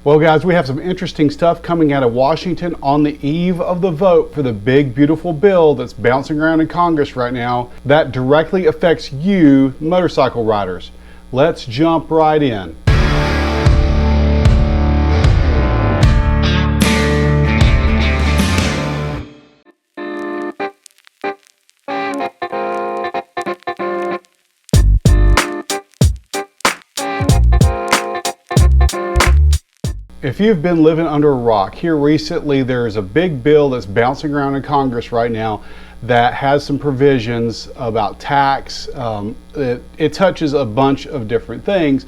Well, guys, we have some interesting stuff coming out of Washington on the eve of the vote for the big, beautiful bill that's bouncing around in Congress right now that directly affects you, motorcycle riders. Let's jump right in. If you've been living under a rock, here recently there is a big bill that's bouncing around in Congress right now that has some provisions about tax. It touches a bunch of different things,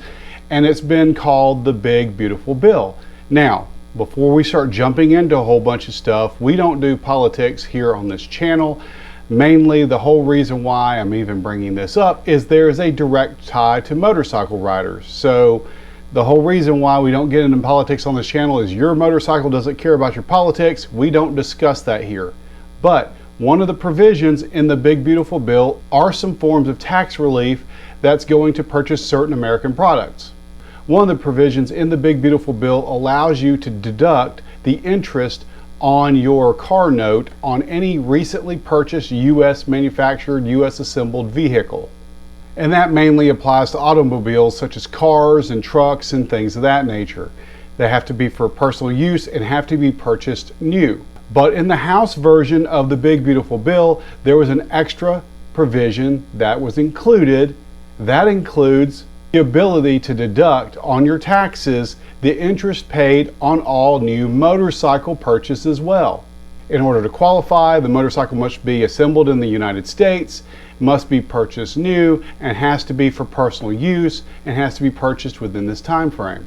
and it's been called the Big Beautiful Bill. Now, before we start jumping into a whole bunch of stuff, we don't do politics here on this channel. Mainly, the whole reason why I'm even bringing this up is there is a direct tie to motorcycle riders. So the whole reason why we don't get into politics on this channel is your motorcycle doesn't care about your politics. We don't discuss that here. But one of the provisions in the Big Beautiful Bill are some forms of tax relief that's going to purchase certain American products. One of the provisions in the Big Beautiful Bill allows you to deduct the interest on your car note on any recently purchased U.S. manufactured, U.S. assembled vehicle. And that mainly applies to automobiles such as cars and trucks and things of that nature. They have to be for personal use and have to be purchased new. But in the House version of the Big Beautiful Bill, there was an extra provision that was included. That includes the ability to deduct on your taxes the interest paid on all new motorcycle purchases as well. In order to qualify, the motorcycle must be assembled in the United States, must be purchased new, and has to be for personal use, and has to be purchased within this time frame.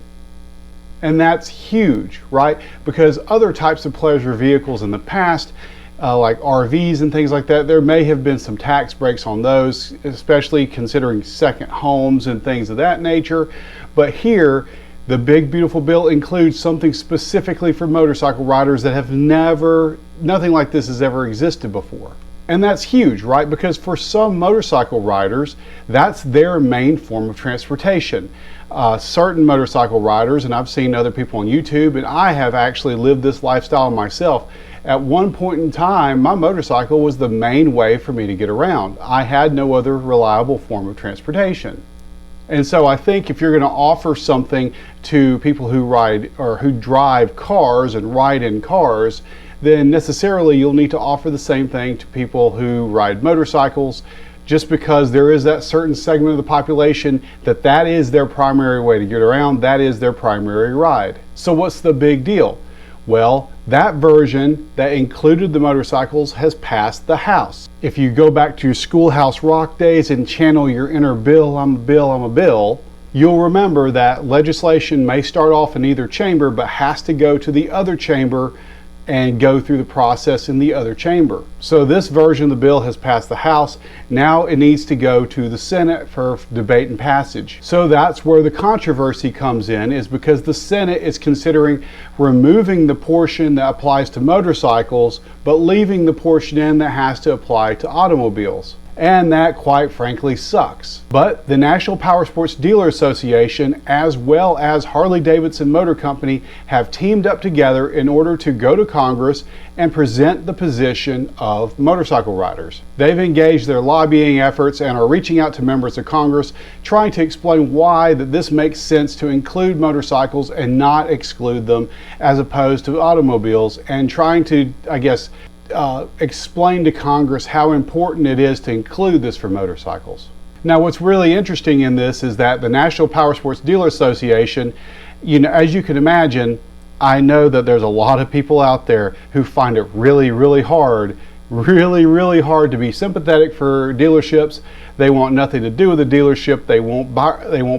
And that's huge, right? Because other types of pleasure vehicles in the past, like RVs and things like that, there may have been some tax breaks on those, especially considering second homes and things of that nature. But here, the Big Beautiful Bill includes something specifically for motorcycle riders that have nothing like this has ever existed before. And that's huge, right? Because for some motorcycle riders, that's their main form of transportation. Certain motorcycle riders, and I've seen other people on YouTube, and I have actually lived this lifestyle myself. At one point in time, my motorcycle was the main way for me to get around. I had no other reliable form of transportation. And so I think if you're going to offer something to people who ride or who drive cars and ride in cars, then necessarily you'll need to offer the same thing to people who ride motorcycles, just because there is that certain segment of the population that is their primary way to get around, that is their primary ride. So what's the big deal? Well, that version that included the motorcycles has passed the House. If you go back to your Schoolhouse Rock days and channel your inner Bill, I'm a Bill, I'm a Bill, you'll remember that legislation may start off in either chamber but has to go to the other chamber and go through the process in the other chamber. So this version of the bill has passed the House. Now it needs to go to the Senate for debate and passage. So that's where the controversy comes in, is because the Senate is considering removing the portion that applies to motorcycles, but leaving the portion in that has to apply to automobiles. And that, quite frankly, sucks. But the National Powersports Dealer Association, as well as Harley-Davidson Motor Company, have teamed up together in order to go to Congress and present the position of motorcycle riders. They've engaged their lobbying efforts and are reaching out to members of Congress, trying to explain why that this makes sense to include motorcycles and not exclude them as opposed to automobiles, and trying to, I guess, explain to Congress how important it is to include this for motorcycles. Now, what's really interesting in this is that the National Powersports Dealer Association, as you can imagine, I know that there's a lot of people out there who find it really hard to be sympathetic for dealerships. They want nothing to do with the dealership. They won't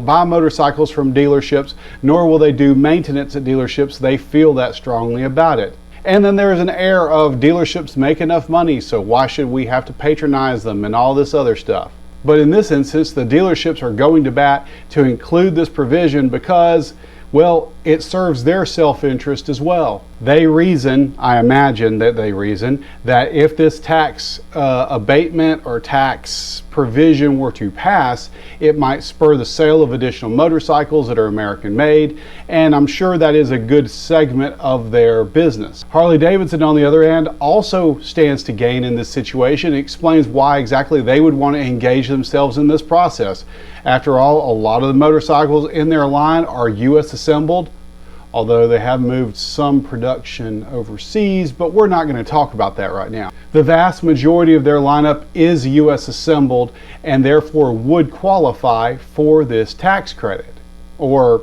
buy motorcycles from dealerships, nor will they do maintenance at dealerships. They feel that strongly about it. And then there's an air of dealerships make enough money, so why should we have to patronize them and all this other stuff. But in this instance, the dealerships are going to bat to include this provision because, Well, it serves their self-interest as well. They reason, I imagine that they reason, that if this tax abatement or tax provision were to pass, it might spur the sale of additional motorcycles that are American made, and I'm sure that is a good segment of their business. Harley-Davidson, on the other hand, also stands to gain in this situation. It explains why exactly they would want to engage themselves in this process. After all, a lot of the motorcycles in their line are U.S. assembled, although they have moved some production overseas, but we're not going to talk about that right now. The vast majority of their lineup is U.S. assembled and therefore would qualify for this tax credit or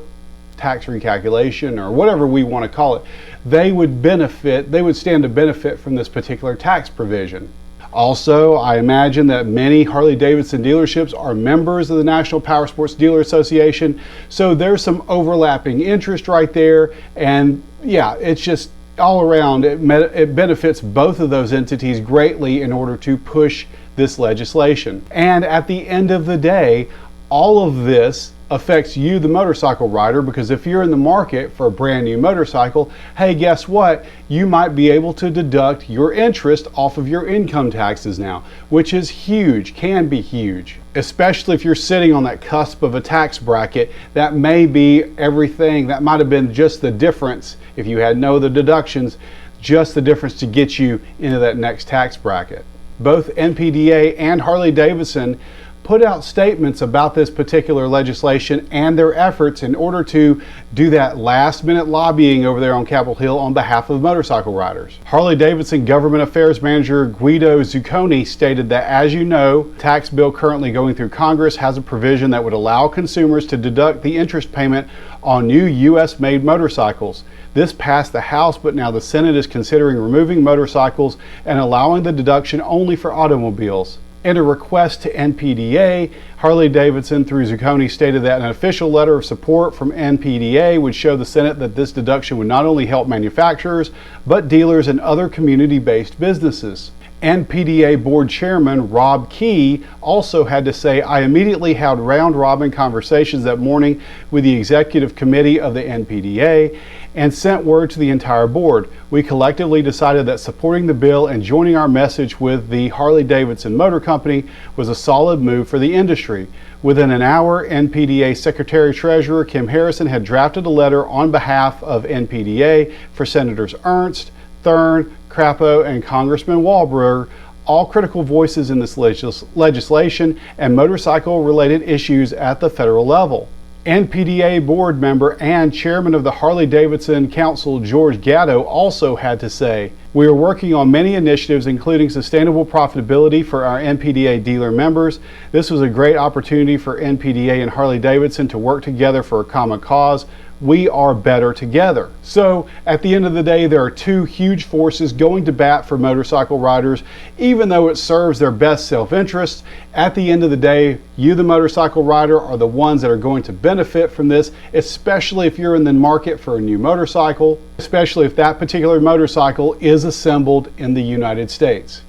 tax recalculation or whatever we want to call it. They would stand to benefit from this particular tax provision. Also, I imagine that many Harley-Davidson dealerships are members of the National Powersports Dealer Association, so there's some overlapping interest right there, and yeah, it's just all around, it benefits both of those entities greatly in order to push this legislation. And at the end of the day, all of this affects you, the motorcycle rider, because if you're in the market for a brand new motorcycle, hey, guess what? You might be able to deduct your interest off of your income taxes now, which is huge, can be huge. Especially if you're sitting on that cusp of a tax bracket, that may be everything. That might have been just the difference, if you had no other deductions, just the difference to get you into that next tax bracket. Both NPDA and Harley-Davidson put out statements about this particular legislation and their efforts in order to do that last-minute lobbying over there on Capitol Hill on behalf of motorcycle riders. Harley-Davidson Government Affairs Manager Guido Zucconi stated that, as you know, the tax bill currently going through Congress has a provision that would allow consumers to deduct the interest payment on new U.S.-made motorcycles. This passed the House, but now the Senate is considering removing motorcycles and allowing the deduction only for automobiles. In a request to NPDA, Harley-Davidson through Zucconi stated that an official letter of support from NPDA would show the Senate that this deduction would not only help manufacturers, but dealers and other community-based businesses. NPDA Board Chairman Rob Key also had to say, I immediately held round-robin conversations that morning with the executive committee of the NPDA and sent word to the entire board. We collectively decided that supporting the bill and joining our message with the Harley-Davidson Motor Company was a solid move for the industry. Within an hour, NPDA Secretary-Treasurer Kim Harrison had drafted a letter on behalf of NPDA for Senators Ernst, Thurn, Crapo, and Congressman Walbur, all critical voices in this legislation and motorcycle-related issues at the federal level. NPDA board member and chairman of the Harley-Davidson Council, George Gatto, also had to say, we are working on many initiatives, including sustainable profitability for our NPDA dealer members. This was a great opportunity for NPDA and Harley-Davidson to work together for a common cause. We are better together. So at the end of the day, there are two huge forces going to bat for motorcycle riders. Even though it serves their best self-interest, at the end of the day, you, the motorcycle rider, are the ones that are going to benefit from this, especially if you're in the market for a new motorcycle, especially if that particular motorcycle is assembled in the United States.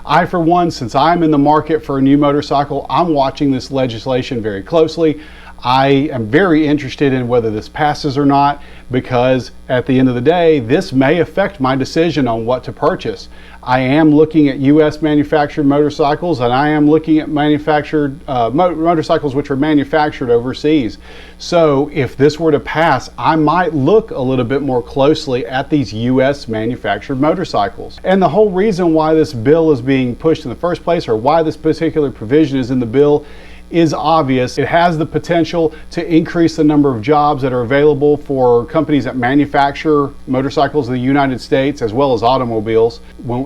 I, for one, since I'm in the market for a new motorcycle, I'm watching this legislation very closely. I am very interested in whether this passes or not, because at the end of the day, this may affect my decision on what to purchase. I am looking at U.S. manufactured motorcycles, and I am looking at motorcycles which are manufactured overseas. So if this were to pass, I might look a little bit more closely at these U.S. manufactured motorcycles. And the whole reason why this bill is being pushed in the first place, or why this particular provision is in the bill, is obvious. It has the potential to increase the number of jobs that are available for companies that manufacture motorcycles in the United States as well as automobiles,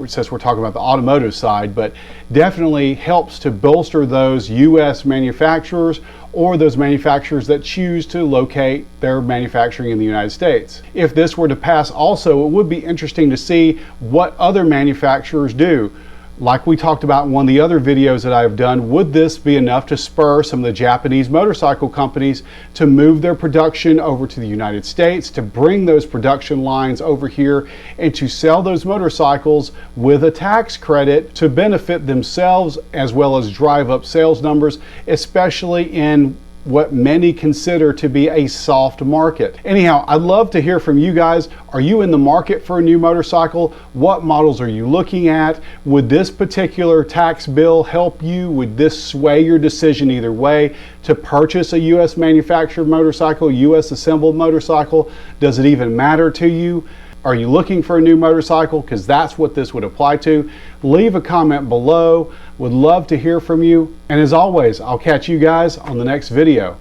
since we're talking about the automotive side, but definitely helps to bolster those U.S. manufacturers or those manufacturers that choose to locate their manufacturing in the United States. If this were to pass also, it would be interesting to see what other manufacturers do. Like we talked about in one of the other videos that I've done, would this be enough to spur some of the Japanese motorcycle companies to move their production over to the United States, to bring those production lines over here and to sell those motorcycles with a tax credit to benefit themselves as well as drive up sales numbers, especially in what many consider to be a soft market. Anyhow, I'd love to hear from you guys. Are you in the market for a new motorcycle? What models are you looking at? Would this particular tax bill help you? Would this sway your decision either way to purchase a U.S. manufactured motorcycle, U.S. assembled motorcycle? Does it even matter to you? Are you looking for a new motorcycle? Because that's what this would apply to. Leave a comment below. Would love to hear from you. And as always, I'll catch you guys on the next video.